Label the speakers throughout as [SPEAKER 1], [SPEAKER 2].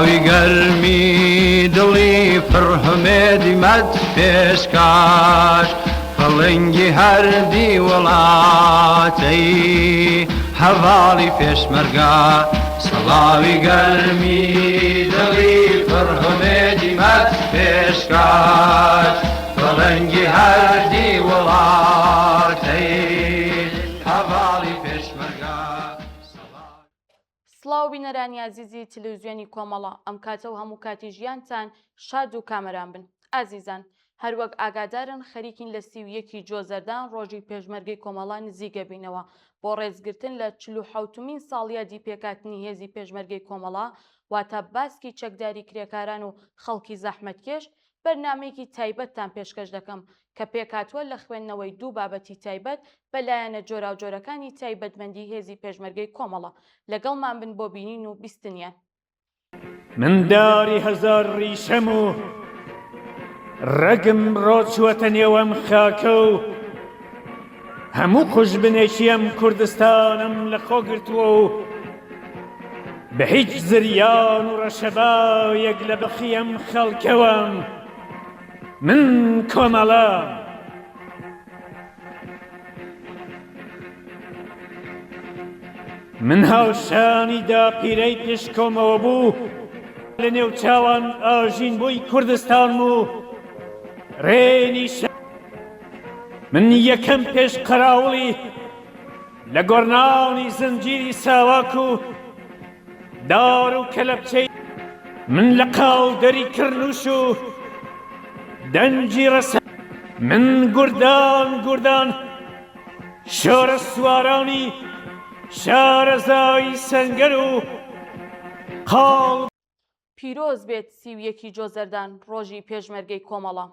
[SPEAKER 1] سڵاوی گەرمی دڵی فرحمێدی مەد پێشکاش فڵنگی هەردی وڵاتەی هەڤاڵی پێشمەرگە سڵاوی گەرمی دڵی فرحمێدی مەد پێشکاش فڵنگی هەردی وڵاتەی هەڤاڵی پێشمەرگە.
[SPEAKER 2] سڵاو بینەرانی عزیزی تەلەڤیزیۆنی کۆمەڵە، ئەم کاتە و هەموو کاتی ژیانتان شاد و کامەران بن. ئازیزان، هەروەک ئاگادارن خەریکین لە 31 جۆزەردان ڕۆژی پێشمەرگەی کۆمەڵە نزیکە بینەوە بۆ ڕێزگرتن لە 47مین ساڵیادی پێکاتنی هێزی پێشمەرگەی کۆمەڵە، واتە باسکی چەکداری کرێکاران و خەڵکی زەحمەتکێش. بەرنامەیەکی تایبەتتان پێشکەش دەکەم کە پێکاتوە لە خوێندنەوەی دوو بابەتی تایبەت بەلایەنە جۆراوجۆرەکانی تایبەتمەندی هێزی پێشمەرگەی کۆمەڵە. لەگەڵمان بن بۆ بینین و بیستنیان.
[SPEAKER 3] من داری هەزار ڕیشەم و ڕەگم ڕۆچوەتە نێوەم خاکە و هەموو خوشبنێکیم کوردستانم لە خۆ گرتووە و بە هیچ زریان و ڕەشەبایەک لە بەخیم خەڵکەوەم. من کۆمەڵام من هاوشانی دا پیرەی پێشکۆمەوە بوو لە نێو چاوان ئاژین بۆی کوردستان و ڕێنی من یەکەم پێش قەراوڵی لە گۆڕناڵی زنجیری ساواک و دار و کەلەپچەی من لە قاڵدەری کڕنووش و دەنجی ڕەسە من گوردان شۆرە سوارانی شارەزای سەنگەر و قاڵ.
[SPEAKER 2] پیرۆز بێت 31 جۆزەردان ڕۆژی پێشمەرگەی کۆمەڵە.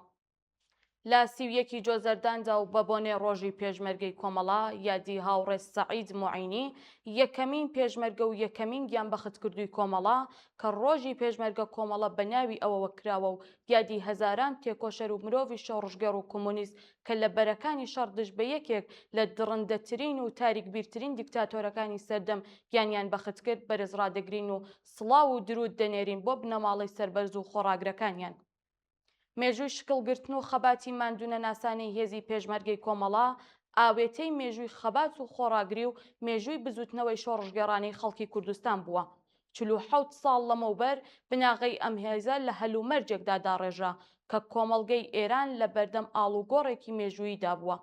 [SPEAKER 2] لە 31 جۆزەرداندا و بە بۆنێ ڕۆژی پێشمەرگەی کۆمەڵە یادی هاوڕێ سەعید موعینی یەکەمین پێشمەرگە و یەکەمین گیان بەختکردووی کۆمەڵە کە ڕۆژی پێشمەرگە کۆمەڵە بە ناوی ئەوەوە کراوە و یادی هەزاران تێکۆشەر و مرۆڤی شۆڕژگەڕ و کۆمۆنیست کە لە بەرەکانی شەڕدش بە یەکێک لە درڕندەترین و تاریکبیرترین دیکتاتۆرەکانی سەردەم گیانیان بەخت کرد بەرز ڕادەگرین و سڵاو و درود دەنێرین بۆ بنەماڵی سەربەرز و خۆڕاگرەکانیان. مێژووی شکڵگرتن و خەباتی ماندوونە ناسانەی هێزی پێشمەرگەی کۆمەڵە ئاوێتەی مێژووی خەبات و خۆڕاگری و مێژووی بزوتنەوەی شۆڕژگەڕانەی خەڵکی کوردستان بووە. 47 ساڵ لەمەوبەر بناغەی ئەم هێزە لە هەلومەرجێکدا داڕێژرا کە کۆمەڵگەی ئێران لە بەردەم ئاڵوگۆڕێکی مێژووییدا بووە.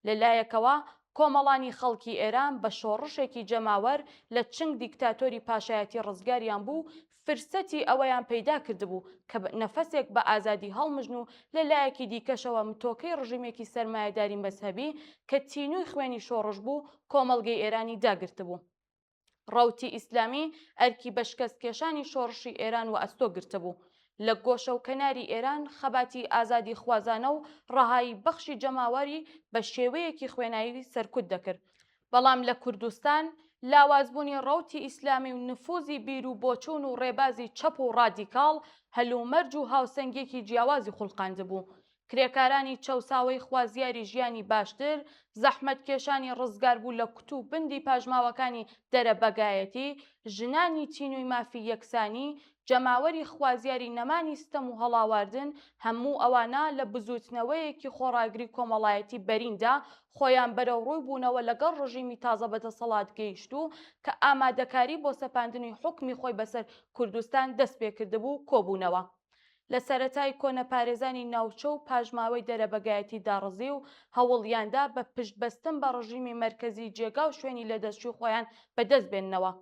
[SPEAKER 2] لەلایەکەوە کۆمەڵانی خەڵکی ئێران بە شۆڕشێکی جەماوەر لە چنگ دیکتاتۆری پاشایەتی ڕزگاریان بوو فرسەتی ئەوەیان پەیدا کردبوو کە نەفەسێک بە ئازادی هەڵمژن و لەلایەکی دیکەشەوە متۆکەی ڕژیمێکی سەرمایەداری مەزهەبی کە تینووی خوێنی شۆڕش بوو کۆمەڵگەی ئێرانی داگرتبوو. ڕەوتی ئیسلامی ئەرکی بەشکەستکێشانی شۆڕشی ئێران و ئەستۆ گرتبوو. لە گۆشە و کەناری ئێران خەباتی ئازادی خوازانە و ڕەهایی بەخشی جەماوەری بە شێوەیەکی خوێنایی سەرکوت دەکرد. بەڵام لە کوردستان لاوازبوونی ڕەوتی ئیسلامی و نفوزی بیر و بۆچوون و ڕێبازی چەپ و ڕادیکاڵ هەلومەرج و هاوسەنگێکی جیاوازی خوڵقاندبوو. کرێکارانی چەوساوەی خوازیاری ژیانی باشتر، زەحمەتکێشانی ڕزگار بوو لە کوت و بندی پاژماوەکانی دەرەبەگایەتی، ژنانی تینووی مافی یەکسانی، جەماوەری خوازیاری نەمانی ستەم و هەڵاواردن، هەموو ئەوانە لە بزوتنەوەیەکی خۆڕاگری کۆمەڵایەتی بەریندا خۆیان بەرەو ڕووی بوونەوە لەگەڵ ڕژیمی تازە بەدەسەڵات گەیشت و کە ئامادەکاری بۆ سەپاندنی حوکمی خۆی بەسەر کوردستان دەست پێکردبوو کۆبوونەوە. لە سەرەتای کۆنەپارێزانی ناوچە و پاژماوەی دەرەبەگایەتی داڕزی و هەوڵیاندا بە پشتبەستن بە ڕژیمی مەرکەزی جێگا و شوێنی لە دەستشوی خۆیان بەدەست بێننەوە.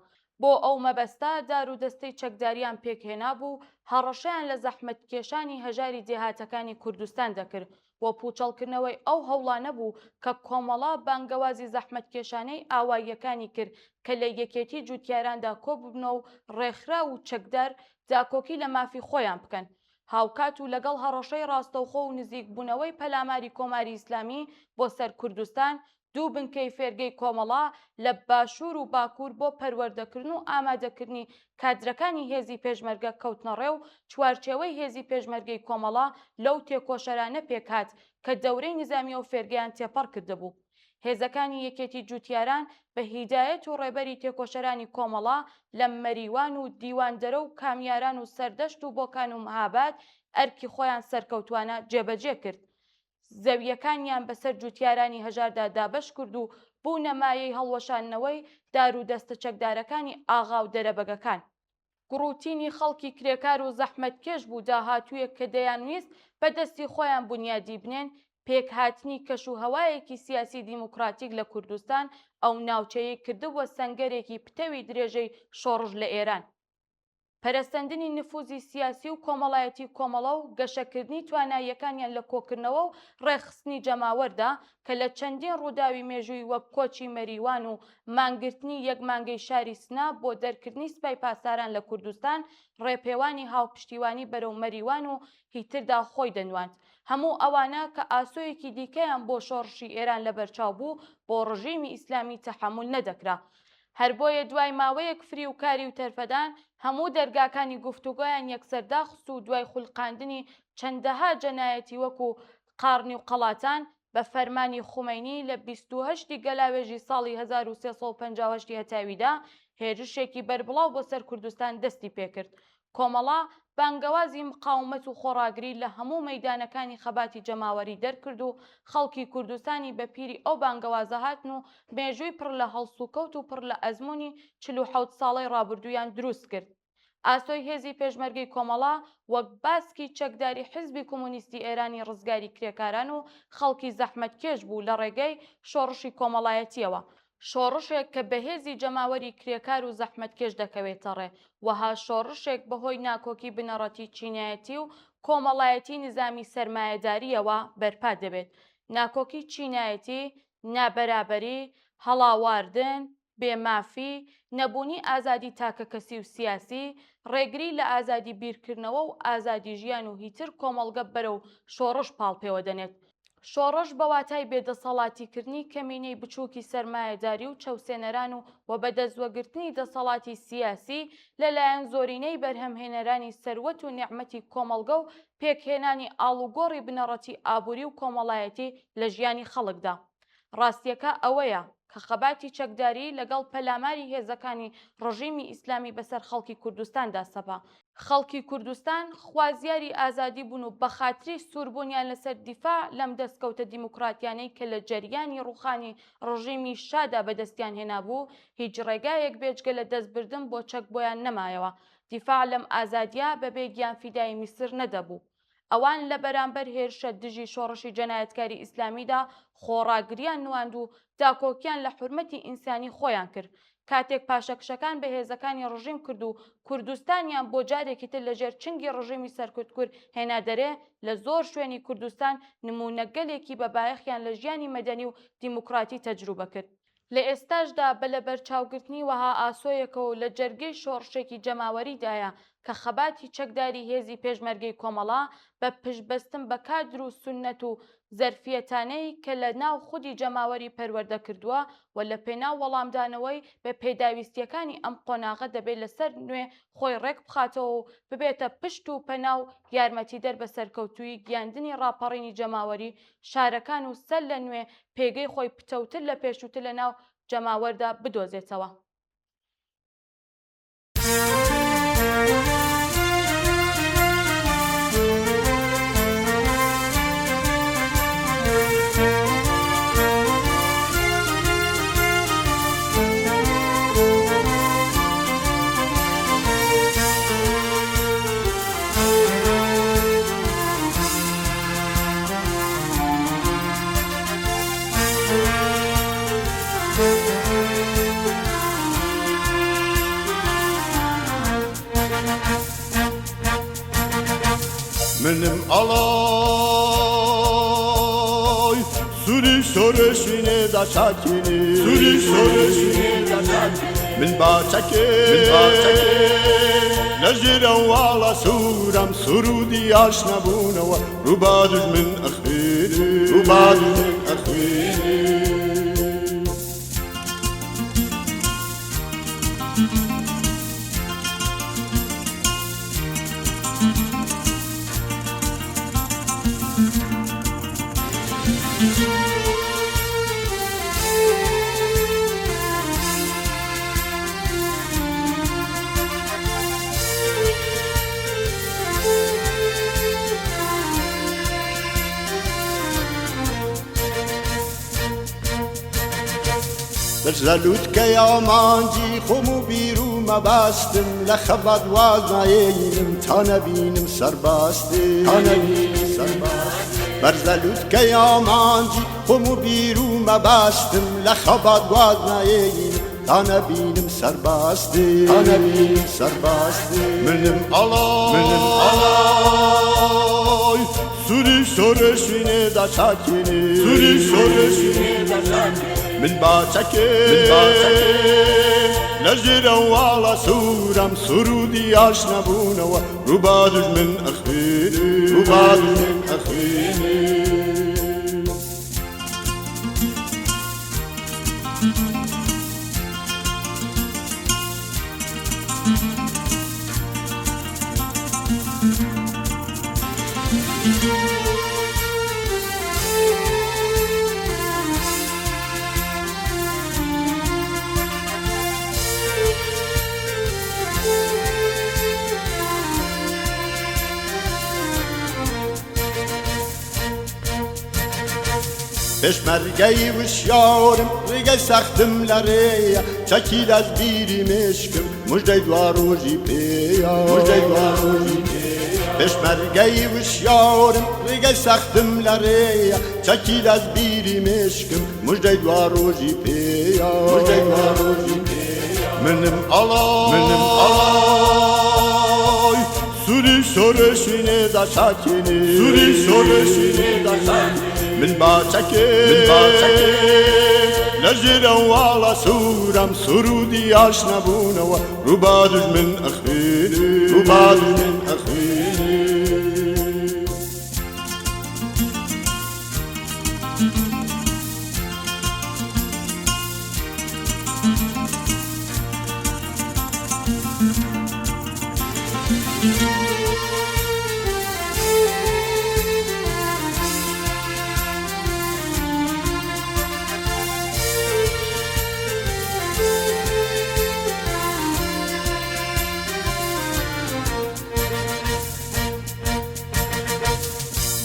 [SPEAKER 2] بۆ ئەو مەبەستا دار و دەستەی چەکداریان پێکهێنا بوو هەڕەشەیان لە زەحمەتکێشانی هەژاری دێهاتەکانی کوردستان دەکرد بۆ پوچەڵکردنەوەی ئەو هەوڵانە بوو کە کۆمەڵە بانگەوازی زەحمەتکێشانەی ئاواییەکانی کرد کە لە یەکێتی جوتیاراندا کۆببنەوە و ڕێکخرا و چەکدار داکۆکی لە مافی خۆیان بکەن. هاوکات و لەگەڵ هەڕەشەی ڕاستەوخۆ و نزیکبوونەوەی پەلاماری کۆماری ئیسلامی بۆ سەر کوردستان، دوو بنکەی فێرگەی کۆمەڵە لە باشوور و باکوور بۆ پەروەردەکردن و ئامادەکردنی کادرەکانی هێزی پێشمەرگە کەوتنە ڕێو چوارچێوەی هێزی پێشمەرگەی کۆمەڵە لەو تێکۆشەرانە پێکات کە دەورەی نظامی و فێرگەیان تێپەڕ کردبوو. هێزەکانی یەکێتی جوتیاران بە هیدایەت و ڕێبەری تێکۆشەرانی کۆمەڵا لە مەریوان و دیواندەرە و کامیاران و سەردەشت و بۆکان و مەهاباد ئەرکی خۆیان سەرکەوتوانە جێبەجێ کرد. زەویەکانیان بەسەر جوتیارانی هەژاردا دابەش کرد و بوو نەمایەی هەڵوەشانەوەی دار و دەستە چەکدارەکانی ئاغا و دەرەبەگەکان. گڕوتینی خەڵکی کرێکار و زەحمەتکێش بوو داهاتوویەک کە دەیانویست بەدەستی خۆیان بنیادی بنێن پێکهاتنی کەش و هەوایەکی سیاسی دیموکراتیک لە کوردستان ئەو ناوچەیە کردبووە سەنگەرێکی پتەوی درێژەی شۆڕژ لە ئێران. پەرەستەندنی نفوزی سیاسی و کۆمەڵایەتی کۆمەڵە و گەشەکردنی تواناییەکانیان لە کۆکردنەوە و ڕێخستنی جەماوەردا کە لە چەندین ڕووداوی مێژووی وەک کۆچی مەریوان و مانگرتنی یەک مانگەی شاری سنا بۆ دەرکردنی سپای پاسداران لە کوردستان ڕێپێوانی هاوپشتیوانی بەرەو مەریوان و هیتردا خۆی دەنواند. هەموو ئەوانە کە ئاسۆیەکی دیکەیان بۆ شۆڕشی ئێران لە بەرچاو بوو بۆ ڕژیمی ئیسلامی تەحەموڵ نەدەکرا. هەر بۆیە دوای ماوەیەک فری و کاری و تەرفەدان هەموو دەرگاکانی گفتوگۆیان یەکسەرداخست و دوای خوڵقاندنی چەندەها جەنایەتی وەکو قارنی و قەڵاتان بە فەرمانی خومەینی لە 28 گەلاوێژی ساڵی 1358 هەتاویدا هێرشێکی بەربڵاو بۆ سەر کوردستان دەستی پێکرد. کۆمەڵا بانگەوازی مقاومەت و خۆڕاگری لە هەموو مەیدانەکانی خەباتی جەماوەری دەرکرد و خەڵکی کوردستانی بە پیری ئەو بانگەوازە هاتن و مێژووی پڕ لە هەڵسوکەوت و پڕ لە ئەزمموی 47 ساڵەی ڕابردوویان دروست کرد. ئاسۆی هێزی پێشمەرگەی کۆمەڵا وەک باسکی چەکداری حیزبی کۆمۆنیستی ئێرانی ڕزگاری کرێکاران و خەڵکی زەحمەتکێش بوو لە ڕێگەی شۆڕشی کۆمەڵایەتیەوە. شۆڕشێک کە بەهێزی جەماوەری کرێکار و زەحمەتکێش دەکەوێتە ڕێ وەها شۆڕشێک بەهۆی ناکۆکی بنەڕەتی چینایەتی و کۆمەڵایەتی نظامی سەرمایەداریەوە بەرپا دەبێت. ناکۆکی چینایەتی، نابەرابەری، هەڵاواردن، بێمافی، نەبوونی ئازادی تاکە کەسی و سیاسی، ڕێگری لە ئازادی بیرکردنەوە و ئازادی ژیان و هیتر کۆمەڵگە بەرەو شۆڕش پاڵپێوە دەنێت. شۆڕش بەواتای بێدەسەڵاتیکردنی کەمینەی بچووکی سەرمایەداری و چەوسێنەران و بەدەستوەگرتنی دەسەڵاتی سیاسی لەلایەن زۆرینەی بەرهەمهێنەرانی سەروەت و نیعمەتی کۆمەڵگە و پێکهێنانی ئاڵوگۆڕی بنەڕەتی ئابووری و کۆمەڵایەتی لە ژیانی خەڵکدا. ڕاستیەکە ئەوەیە کە خەباتی چەکداری لەگەڵ پەلاماری هێزەکانی ڕژیمی ئیسلامی بەسەر خەڵکی کوردستاندا سەپا. خەڵکی کوردستان خوازیاری ئازادی بوون و بەخاتری سووربوونیان لەسەر دیفاع لەم دەستکەوتە دیموکراتیانەی کە لە جەریانی ڕوخانی ڕژیمی شادا بەدەستیان هێنابوو هیچ ڕێگایەک بێجگە لە دەستبردن بۆ چەک بۆیان نەمایەوە. دیفاع لەم ئازادیە بەبێ گیانفیدای میسر نەدەبوو. ئەوان لە بەرامبەر هێرشە دژی شۆڕشی جەنایەتکاری ئیسلامیدا خۆڕاگریان نواند و داکۆکیان لە حورمەتی ئینسانی خۆیان کرد. کاتێک پاشەکشەکان بە هێزەکانی ڕژیم کرد و کوردستانیان بۆ جارێکی تر لەژێر چنگی ڕژیمی سەرکوتکورد هێنا دەرێ لە زۆر شوێنی کوردستان نمونەگەلێکی بەبایەخیان لە ژیانی مەدەنی و دیموکراتی تەجروبە کرد. لە ئێستاشدا بە لە بەرچاوگرتنی وەها ئاسۆیەکەوە لە جەرگەی شۆڕشێکی جەماوەریدایە کە خەباتی چەکداری هێزی پێشمەرگەی کۆمەڵا بە پشتبەستن بە کادر و سونەت و زەرفیەتانەی کە لە ناو خودی جەماوەری پەروەردە کردووە و لە پێناو وەڵامدانەوەی بە پێداویستیەکانی ئەم قۆناغە دەبێت لەسەر نوێ خۆی ڕێک بخاتەوە و ببێتە پشت و پەناو یارمەتیدەر بە سەرکەوتووی گیاندنی ڕاپەڕینی جەماوەری شارەکان و سەر لە نوێ پێگەی خۆی پتەوتر لە پێشووتر لە ناو جەماوەردا بدۆزێتەوە.
[SPEAKER 4] منم alay Suri şoreşine da çakini Suri şoreşine da çakini Min bahçake Lejire wala suram Surudi aşna bunava Rubadüz min akhiri Rubadüz min akhiri برزەلووت کە یامانجی خۆم و بیررومە باستم لە خەبات وازایەینم تا نەبینم سەرباستم بەرزەلووت کە یامانجی خۆم و بیررومە باستم لە خەبات وازایەینم تا نەبینم سەرباستم منم ئەڵای سووری شۆرەشوینێدا چاکێنێ من باچەکێ لە ژێرە واڵە سوورم سرودی ئاشنەبوونەوە ڕووبا دوژمن ئەخوێنێ پێشمەرگەی وشیارم ڕێگەی سەختم لە ڕێیە چەکی لەز بیری مشکم موژدەی دوا ڕۆژی پێیە پێشمەرگەی وشیارم ڕێگەی سەختم لە ڕێیە چەکی لەز بیری مشکم موژدەی دوا ڕۆژی پێیە منم ئەڵای سووری شۆرەشوینێدا چاکێنێ من باچەکێ لە ژێرە واڵە سوورم سرودی ئاشنەبوونەوە ڕووبا دوژمن ئەخوێنێ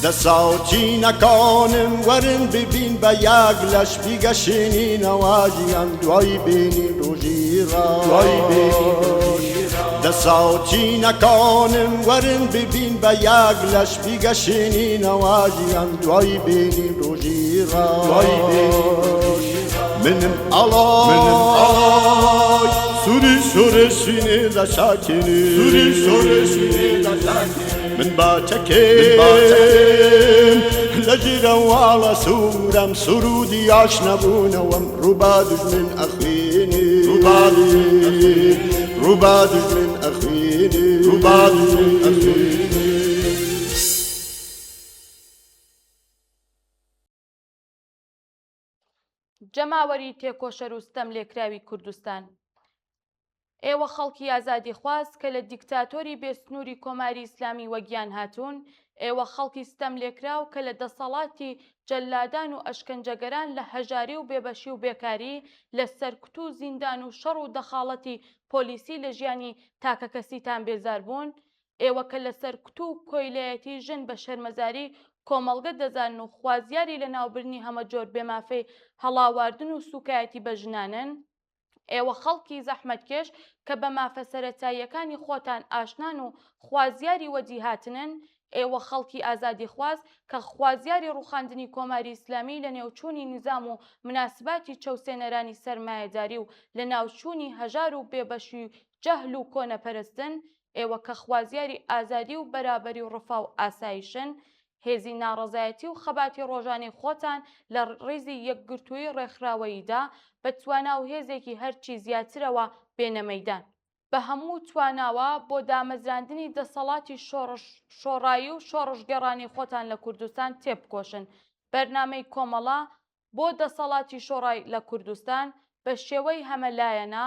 [SPEAKER 4] دەساوچینەکانم وەرن ببین بە یەک لەش بیگەشێنینەوە ژیان دوای بینی ڕۆژی دەساوچینەکانم وەرن ببین بە یەک لەش بیگەشێنینەوە ژیان دوای بینی ڕۆژی منم ئەڵای سووری شۆرەشوینێدا چاکێنێ من باچەکێم لە ژێرە واڵە سوورم سرودی ئاشنەبوونەوەم ڕووبا دوژمن ئەخوێنێ
[SPEAKER 2] جەماوەری تێکۆشەر و ستەم لێکراوی کوردستان ئێوە خەڵکی ئازادی خواست کە لە دیکتاتۆری بێسنووری کۆماری ئیسلامی وەگیان هاتوون ئێوە خەڵکی ستەم لێکراو کە لە دەسەڵاتی جەلادان و ئەشکەنجەگەران لە هەژاری و بێبەشی و بێکاری لە سەرکوت و زیندان و شەڕ و دەخاڵەتی پۆلیسی لە ژیانی تاکە کەسیتان بێزار بوون ئێوە کە لە سەرکوت و کۆیلەتی ژن بە شەرمەزاری کۆمەڵگە دەزان و خوازیاری لە ناوبردنی هەمە جۆر بێمافەی هەڵاواردن و سوکایەتی بە ژنانن ئێوە خەڵکی زەحمەتکێش کە بە مافە سەرەتاییەکانی خۆتان ئاشنان و خوازیاری وەجی هاتنن ئێوە خەڵکی ئازادی خواست کە خوازیاری ڕوخاندنی کۆماری ئیسلامی لە نێوچوونی نظام و مناسباتی چەوسێنەرانی سەرمایەداری و لە ناوچوونی هەژار و بێبەشی و جەهل و کۆنەپەرستن ئێوە کە خوازیاری ئازادی و بەرابەری و ڕفا و ئاسایشن هێزی ناڕەزایەتی و خەباتی ڕۆژانەی خۆتان لە ڕێزی یەکگرتووی ڕێکخراوەییدا بە توانە و هێزێکی هەرچی زیاترەوە بێنە مەیدان بە هەموو تواناوە بۆ دامەزراندنی دەسەڵاتی شۆڕایی و شۆڕژگەڕانی خۆتان لە کوردستان تێبکۆشن بەرنامەی کۆمەڵە بۆ دەسەڵاتی شۆڕای لە کوردستان بە شێوەی هەمەلایەنە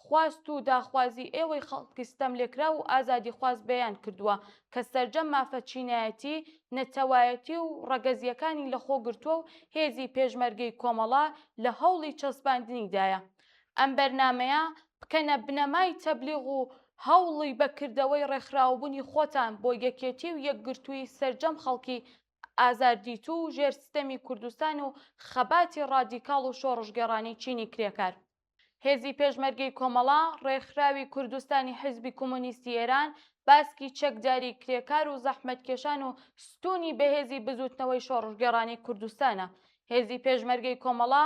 [SPEAKER 2] خواست و داخوازی ئێوەی خەڵکی ستەم لێکرا و ئازادی خواست بەیان کردووە کە سەرجەم مافە چینایەتی نەتەوایەتی و ڕەگەزیەکانی لەخۆ گرتووە و هێزی پێشمەرگەی کۆمەڵە لە هەوڵی چەسباندنیدایە ئەم بەرنامەیە بکەنە بنەمای تەبلیغ و هەوڵی بەکردەوەی ڕێکخراوبوونی خۆتان بۆ یەکێتی و یەکگرتووی سەرجەم خەڵکی ئازاردیتو و ژێرسیستەمی کوردستان و خەباتی ڕادیکاڵ و شۆڕژگەڕانی چینی کرێکار. هێزی پێشمەرگەی کۆمەڵا ڕێکخراوی کوردستانی حیزبی کۆمۆنیستی ئێران باسکی چەکداری کرێکار و زەحمەتکێشان و ستونی بەهێزی بزوتنەوەی شۆڕژگەڕانی کوردستانە. هێزی پێشمەرگەی کۆمەڵا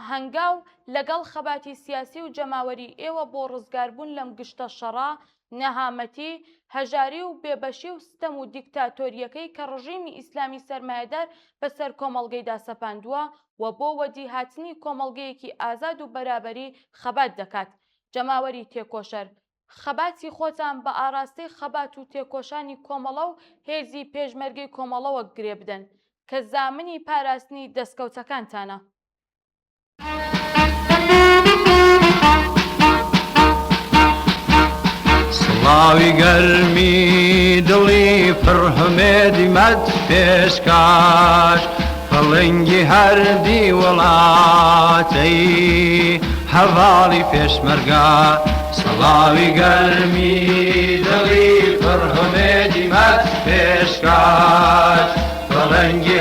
[SPEAKER 2] هەنگاو لەگەڵ خەباتی سیاسی و جەماوەری ئێوە بۆ ڕزگاربوون لەم گشتە شەڕا، نەهامەتی، هەژاری و بێبەشی و ستەم و دیکتاتۆریەکەی کە ڕژیمی ئیسلامی سەرمایەدار بەسەر کۆمەڵگەیدا سەپاندووە و بۆ وەدی هاتنی کۆمەڵگەیەکی ئازاد و بەرابەری خەبات دەکات. جەماوەری تێکۆشەر، خەباتی خۆتان بە ئاراستەی خەبات و تێکۆشانی کۆمەڵە و هێزی پێشمەرگەی کۆمەڵەوە گرێ بدەن کە زامنی پاراستنی دەستکەوتەکانتانە.
[SPEAKER 1] سڵاوی گەرمی دڵی فرحمێدی مەد پێشکاش فڵنگی هەردی وڵاتەی هەڤاڵی پێشمەرگا. سڵاوی گەرمی دڵی فرحمێدی مەد پێشکاش فڵنگی